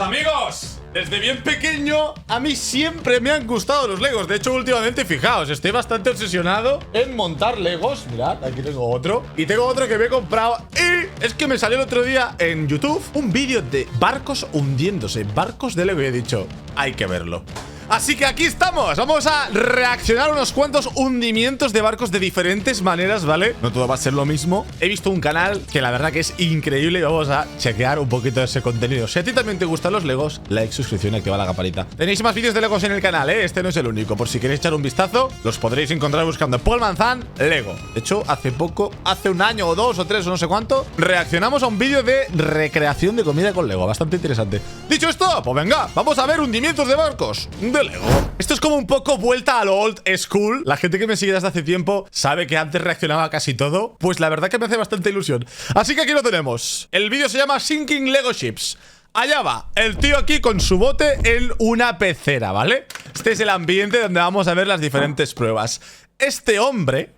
Amigos, desde bien pequeño a mí siempre me han gustado los Legos. De hecho, últimamente, fijaos, estoy bastante obsesionado en montar Legos. Mirad, aquí tengo otro. Y tengo otro que me he comprado. Y es que me salió el otro día en YouTube un vídeo de barcos hundiéndose. Barcos de Lego y he dicho, hay que verlo. Así que aquí estamos, vamos a reaccionar a unos cuantos hundimientos de barcos de diferentes maneras, ¿vale? No todo va a ser lo mismo. He visto un canal que la verdad que es increíble y vamos a chequear un poquito de ese contenido. Si a ti también te gustan los Legos, like, suscripción y activa la campanita. Tenéis más vídeos de Legos en el canal, ¿eh? Este no es el único. Por si queréis echar un vistazo, los podréis encontrar buscando Paul Manzan Lego. De hecho, hace poco, hace un año o dos o tres o no sé cuánto, reaccionamos a un vídeo de recreación de comida con Lego. Bastante interesante. Dicho esto, pues venga, vamos a ver hundimientos de barcos de Lego. Esto es como un poco vuelta a lo old school. La gente que me sigue desde hace tiempo sabe que antes reaccionaba a casi todo. Pues la verdad que me hace bastante ilusión. Así que aquí lo tenemos. El vídeo se llama Sinking Lego Ships. Allá va, el tío aquí con su bote en una pecera, ¿vale? Este es el ambiente donde vamos a ver las diferentes pruebas. Este hombre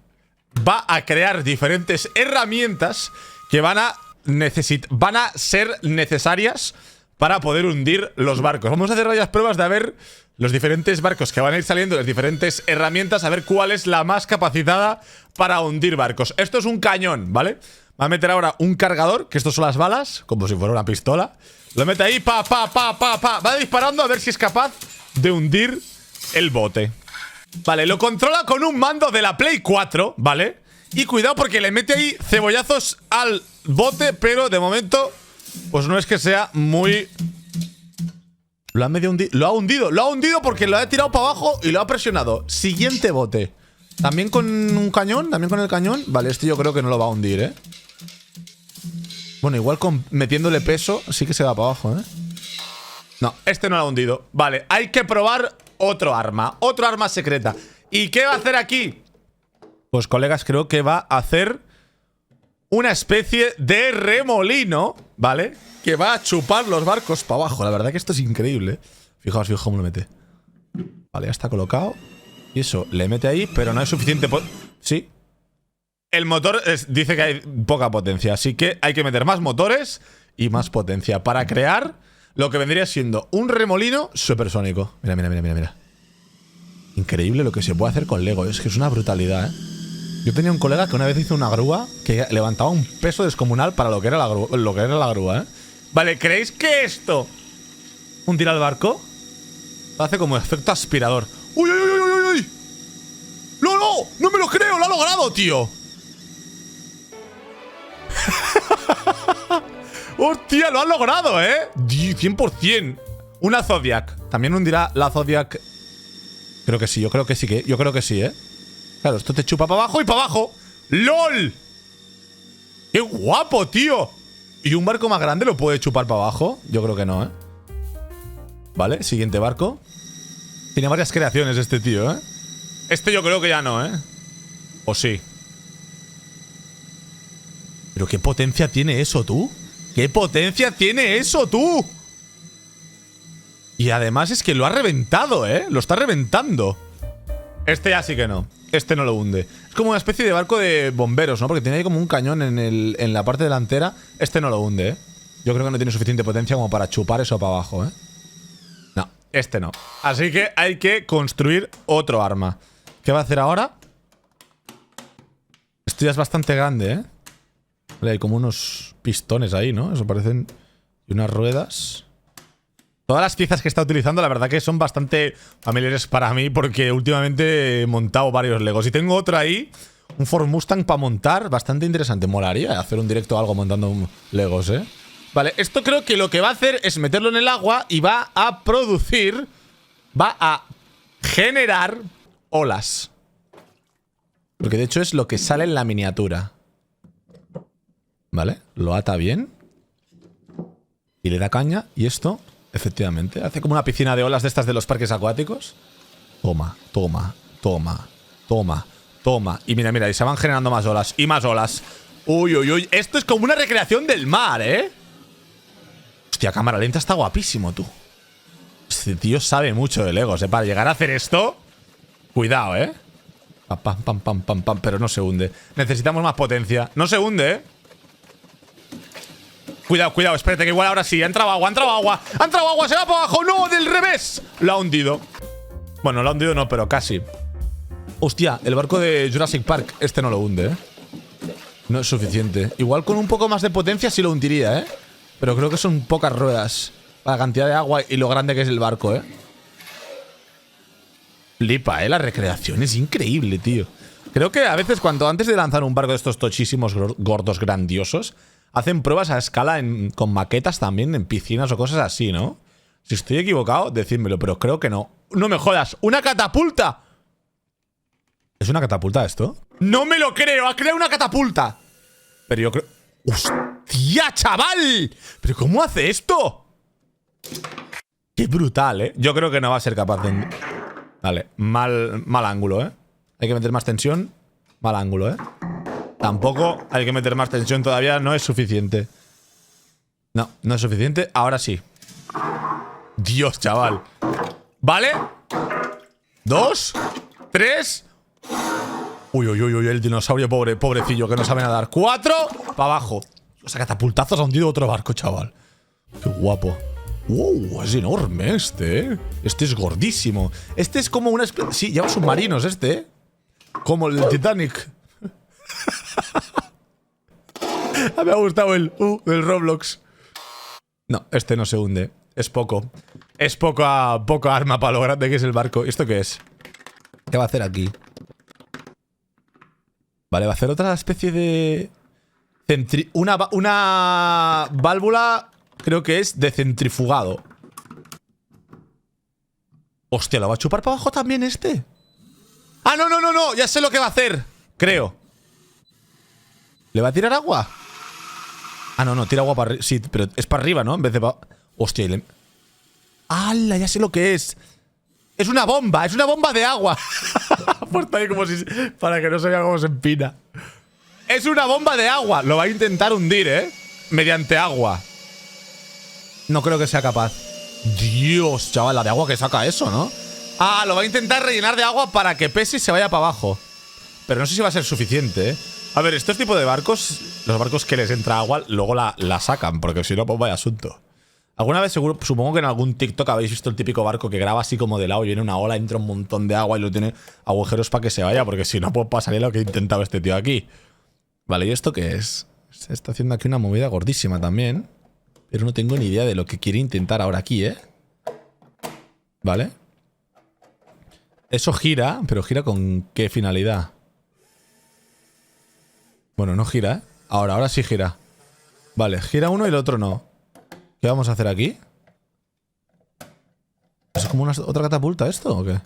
va a crear diferentes herramientas que van a ser necesarias para poder hundir los barcos. Vamos a hacer varias pruebas de a ver los diferentes barcos que van a ir saliendo, las diferentes herramientas, a ver cuál es la más capacitada para hundir barcos. Esto es un cañón, ¿vale? Va a meter ahora un cargador, que estos son las balas, como si fuera una pistola. Lo mete ahí, pa. Va disparando a ver si es capaz de hundir el bote. Vale, lo controla con un mando de la Play 4, ¿vale? Y cuidado porque le mete ahí cebollazos al bote, pero de momento pues no es que sea muy... Lo ha hundido porque lo ha tirado para abajo y lo ha presionado. Siguiente bote. ¿También con un cañón? ¿También con el cañón? Vale, este yo creo que no lo va a hundir, ¿eh? Bueno, igual metiéndole peso sí que se va para abajo, ¿eh? No, este no lo ha hundido. Vale, hay que probar otro arma. Otro arma secreta. ¿Y qué va a hacer aquí? Pues, colegas, creo que va a hacer una especie de remolino, ¿vale? Que va a chupar los barcos para abajo. La verdad que esto es increíble. Fijaos cómo lo mete. Vale, ya está colocado. Y eso, le mete ahí, pero no hay suficiente... Sí. El motor dice que hay poca potencia, así que hay que meter más motores y más potencia para crear lo que vendría siendo un remolino supersónico. Mira. Increíble lo que se puede hacer con Lego. Es que es una brutalidad, ¿eh? Yo tenía un colega que una vez hizo una grúa que levantaba un peso descomunal para lo que era la grúa, ¿eh? Vale, ¿creéis que esto hundirá el barco? Hace como efecto aspirador. ¡Uy! ¡No! ¡No me lo creo! ¡Lo ha logrado, tío! ¡Hostia! ¡Lo ha logrado, eh! 100%. Una Zodiac. ¿También hundirá la Zodiac? Creo que sí, yo creo que sí, ¿eh? Claro, esto te chupa para abajo y para abajo. ¡LOL! ¡Qué guapo, tío! ¿Y un barco más grande lo puede chupar para abajo? Yo creo que no, ¿eh? Vale, siguiente barco. Tiene varias creaciones este tío, ¿eh? Este yo creo que ya no, ¿eh? ¿O sí? ¿Pero qué potencia tiene eso, tú? ¿Qué potencia tiene eso, tú? Y además es que lo ha reventado, ¿eh? Lo está reventando. Este ya sí que no. Este no lo hunde. Es como una especie de barco de bomberos, ¿no? Porque tiene ahí como un cañón en la parte delantera. Este no lo hunde, ¿eh? Yo creo que no tiene suficiente potencia como para chupar eso para abajo, ¿eh? No, este no. Así que hay que construir otro arma. ¿Qué va a hacer ahora? Esto ya es bastante grande, ¿eh? Vale, hay como unos pistones ahí, ¿no? Eso parecen... Y unas ruedas... Todas las piezas que está utilizando, la verdad que son bastante familiares para mí, porque últimamente he montado varios Legos. Y tengo otro ahí, un Ford Mustang para montar, bastante interesante. Molaría hacer un directo o algo montando Legos, ¿eh? Vale, esto creo que lo que va a hacer es meterlo en el agua y va a producir, va a generar olas. Porque de hecho es lo que sale en la miniatura. Vale, lo ata bien. Y le da caña, y esto... Efectivamente, hace como una piscina de olas de estas de los parques acuáticos. Toma. Y mira, y se van generando más olas y más olas. Uy. Esto es como una recreación del mar, ¿eh? Hostia, cámara lenta está guapísimo, tú. Este tío sabe mucho de Legos, ¿eh? Para llegar a hacer esto, cuidado, ¿eh? Pam, pero no se hunde. Necesitamos más potencia. No se hunde, ¿eh? Cuidado, cuidado, espérate, que igual ahora sí. Ha entrado agua, ha entrado agua. Ha entrado agua, se va para abajo. ¡No, del revés! Lo ha hundido. Bueno, lo ha hundido no, pero casi. Hostia, el barco de Jurassic Park. Este no lo hunde, ¿eh? No es suficiente. Igual con un poco más de potencia sí lo hundiría, ¿eh? Pero creo que son pocas ruedas para la cantidad de agua y lo grande que es el barco, ¿eh? Flipa, ¿eh? La recreación es increíble, tío. Creo que a veces cuando antes de lanzar un barco de estos tochísimos, gordos, grandiosos, hacen pruebas a escala con maquetas también, en piscinas o cosas así, ¿no? Si estoy equivocado, decídmelo, pero creo que no. ¡No me jodas! ¡Una catapulta! ¿Es una catapulta esto? ¡No me lo creo! ¡Ha creado una catapulta! Pero yo creo... ¡Hostia, chaval! ¿Pero cómo hace esto? ¡Qué brutal, eh! Yo creo que no va a ser capaz de... Vale, mal ángulo, ¿eh? Hay que meter más tensión. Mal ángulo, ¿eh? Tampoco hay que meter más tensión todavía. No es suficiente. No, no es suficiente. Ahora sí. Dios, chaval. ¿Vale? 2, 3. Uy, uy, uy, uy, el dinosaurio pobrecillo que no sabe nadar. 4, para abajo. O sea, catapultazos ha hundido otro barco, chaval. Qué guapo. ¡Wow! Es enorme este, ¿eh? Este es gordísimo. Este es como una especie... Sí, lleva submarinos este, ¿eh? Como el Titanic. Me ha gustado el del Roblox. No, este no se hunde. Es poco. Es poca arma para lo grande que es el barco. ¿Esto qué es? ¿Qué va a hacer aquí? Vale, va a hacer otra especie de... Una válvula... Creo que es de centrifugado. Hostia, ¿lo va a chupar para abajo también este? ¡Ah, no, no, no, no! Ya sé lo que va a hacer. Creo. ¿Le va a tirar agua? Ah, no, no, tira agua para arriba. Sí, pero es para arriba, ¿no? En vez de para... Hostia, y ¡hala! Ya sé lo que es. Es una bomba de agua. Puesto ahí como si... Para que no se vea cómo se empina. Es una bomba de agua. Lo va a intentar hundir, ¿eh? Mediante agua. No creo que sea capaz. Dios, chaval, la de agua que saca eso, ¿no? Ah, lo va a intentar rellenar de agua para que pese y se vaya para abajo. Pero no sé si va a ser suficiente, ¿eh? A ver, estos tipos de barcos, los barcos que les entra agua, luego la sacan, porque si no, pues vaya asunto. Alguna vez seguro, supongo que en algún TikTok habéis visto el típico barco que graba así como de lado y viene una ola, entra un montón de agua y lo tiene agujeros para que se vaya, porque si no, pues pasaría lo que ha intentado este tío aquí. Vale, ¿y esto qué es? Se está haciendo aquí una movida gordísima también. Pero no tengo ni idea de lo que quiere intentar ahora aquí, ¿eh? ¿Vale? Eso gira, pero gira con qué finalidad. Bueno, no gira, ¿eh? Ahora sí gira. Vale, gira uno y el otro no. ¿Qué vamos a hacer aquí? ¿Es como otra catapulta esto o qué?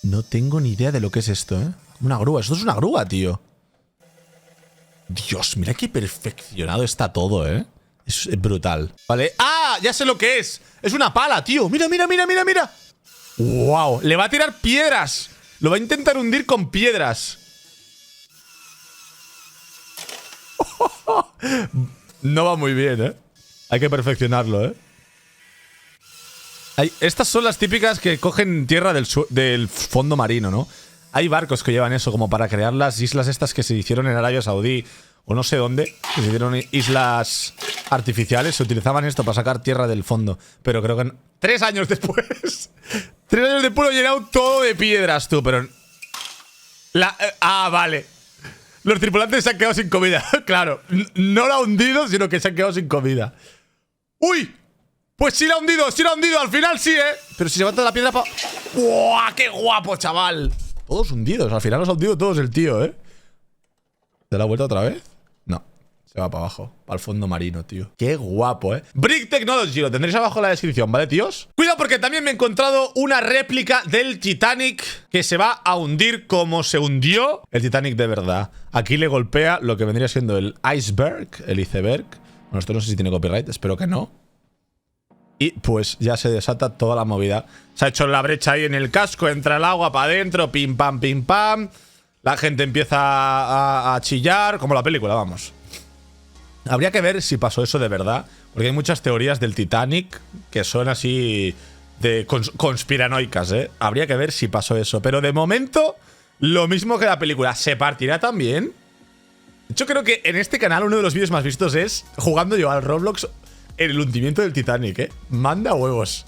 No tengo ni idea de lo que es esto, ¿eh? Una grúa. Esto es una grúa, tío. Dios, mira qué perfeccionado está todo, ¿eh? Es brutal. Vale. ¡Ah! Ya sé lo que es. Es una pala, tío. Mira, mira, mira, mira, mira. ¡Wow! Le va a tirar piedras. Lo va a intentar hundir con piedras. No va muy bien, ¿eh? Hay que perfeccionarlo, ¿eh? Estas son las típicas que cogen tierra del fondo marino, ¿no? Hay barcos que llevan eso como para crear las islas estas que se hicieron en Arabia Saudí o no sé dónde, que se hicieron islas artificiales. Se utilizaban esto para sacar tierra del fondo. Pero creo que... 3 años después. 3 años después lo he llenado todo de piedras, tú, pero... vale. Los tripulantes se han quedado sin comida. Claro, no lo ha hundido, sino que se han quedado sin comida. ¡Uy! Pues sí lo ha hundido, al final sí, ¿eh? Pero si se levanta la piedra para... ¡Buah! ¡Qué guapo, chaval! Todos hundidos, al final los ha hundido todos el tío, ¿eh? ¿Te da la vuelta otra vez? No, se va para abajo, para el fondo marino, tío. Qué guapo, ¿eh? Brick Technology, lo tendréis abajo en la descripción, ¿vale, tíos? Cuidado porque también me he encontrado una réplica del Titanic que se va a hundir como se hundió el Titanic de verdad. Aquí le golpea lo que vendría siendo el iceberg, el iceberg. Bueno, esto no sé si tiene copyright, espero que no. Y pues ya se desata toda la movida. Se ha hecho la brecha ahí en el casco, entra el agua para adentro, pim pam, pim pam. La gente empieza a chillar, como la película, vamos. Habría que ver si pasó eso de verdad, porque hay muchas teorías del Titanic que son así de conspiranoicas, ¿eh? Habría que ver si pasó eso. Pero de momento, lo mismo que la película. ¿Se partirá también? Yo creo que en este canal uno de los vídeos más vistos es jugando yo al Roblox en el hundimiento del Titanic, ¿eh? Manda huevos.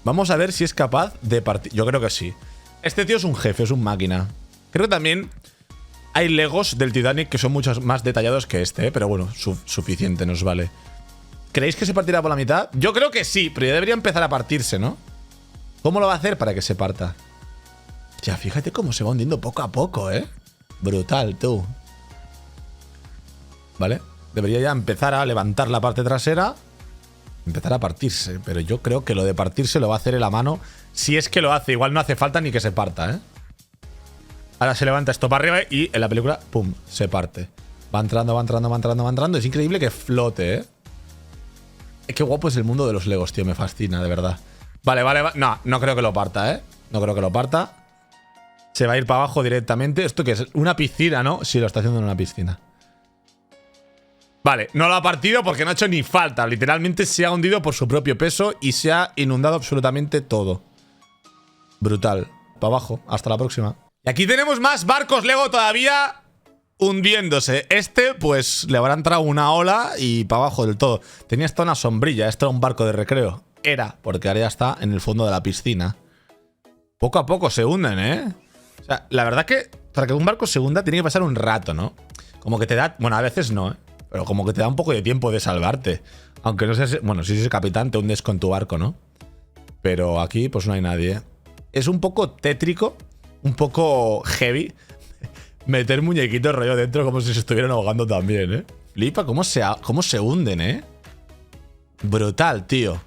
Vamos a ver si es capaz de partir. Yo creo que sí. Este tío es un jefe, es un máquina. Creo que también hay Legos del Titanic que son mucho más detallados que este, ¿eh? Pero bueno, suficiente nos vale. ¿Creéis que se partirá por la mitad? Yo creo que sí, pero ya debería empezar a partirse, ¿no? ¿Cómo lo va a hacer para que se parta? Ya, fíjate cómo se va hundiendo poco a poco, ¿eh? Brutal, tú. ¿Vale? Debería ya empezar a levantar la parte trasera. Empezar a partirse. Pero yo creo que lo de partirse lo va a hacer en la mano. Si es que lo hace. Igual no hace falta ni que se parta, ¿eh? Ahora se levanta esto para arriba y en la película, ¡pum!, se parte. Va entrando, va entrando, va entrando, va entrando. Es increíble que flote, ¿eh? Qué guapo es el mundo de los Legos, tío. Me fascina, de verdad. Vale, vale, vale. No, no creo que lo parta, ¿eh? No creo que lo parta. Se va a ir para abajo directamente. ¿Esto qué es? Una piscina, ¿no? Sí, lo está haciendo en una piscina. Vale, no lo ha partido porque no ha hecho ni falta. Literalmente se ha hundido por su propio peso y se ha inundado absolutamente todo. Brutal. Para abajo. Hasta la próxima. Y aquí tenemos más barcos Lego todavía hundiéndose. Este, pues, le habrá entrado una ola y para abajo del todo. Tenía hasta una sombrilla. Esto era un barco de recreo. Era, porque ahora ya está en el fondo de la piscina. Poco a poco se hunden, ¿eh? O sea, la verdad que para que un barco se hunda tiene que pasar un rato, ¿no? Como que te da... Bueno, a veces no, ¿eh? Pero como que te da un poco de tiempo de salvarte. Aunque no seas... Bueno, si eres capitán te hundes con tu barco, ¿no? Pero aquí pues no hay nadie. Es un poco tétrico, un poco heavy meter muñequitos rollo dentro como si se estuvieran ahogando también, ¿eh? Flipa cómo se hunden, ¿eh? Brutal, tío.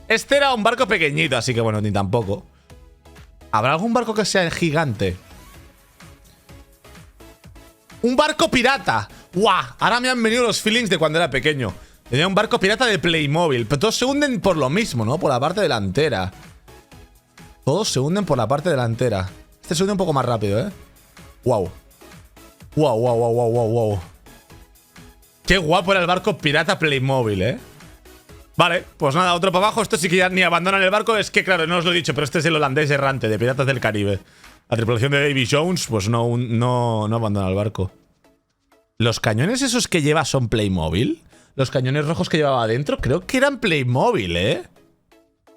Este era un barco pequeñito, así que bueno, ni tampoco. ¿Habrá algún barco que sea gigante? ¡Un barco pirata! ¡Guau! Ahora me han venido los feelings de cuando era pequeño. Tenía un barco pirata de Playmobil. Pero todos se hunden por lo mismo, ¿no? Por la parte delantera. Todos se hunden por la parte delantera. Este se hunde un poco más rápido, ¿eh? ¡Wow! ¡Wow, wow, wow, wow, wow, wow! ¡Qué guapo era el barco pirata Playmobil, eh! Vale, pues nada, otro para abajo. Esto sí que ya ni abandonan el barco. Es que, claro, no os lo he dicho, pero este es el holandés errante de Piratas del Caribe. La tripulación de Davy Jones, pues no abandona el barco. ¿Los cañones esos que lleva son Playmobil? Los cañones rojos que llevaba adentro, creo que eran Playmobil, ¿eh?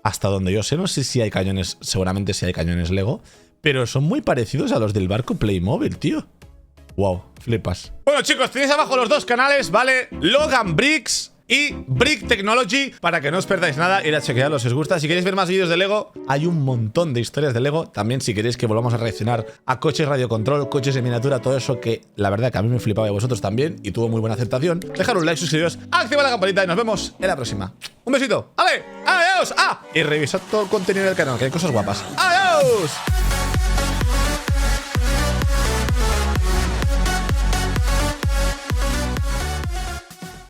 Hasta donde yo sé, no sé si hay cañones, seguramente sí hay cañones Lego, pero son muy parecidos a los del barco Playmobil, tío. Wow, flipas. Bueno, chicos, tenéis abajo los dos canales, ¿vale? Logan Bricks y Brick Technology, para que no os perdáis nada, ir a chequearlos si os gusta. Si queréis ver más vídeos de Lego, hay un montón de historias de Lego. También si queréis que volvamos a reaccionar a coches radio control, coches de miniatura, todo eso que la verdad que a mí me flipaba y a vosotros también, y tuvo muy buena aceptación. Dejad un like, suscribiros, activad la campanita y nos vemos en la próxima. Un besito, ¡vale! ¡Adiós! ¡Ah! Y revisad todo el contenido del canal, que hay cosas guapas. ¡Adiós!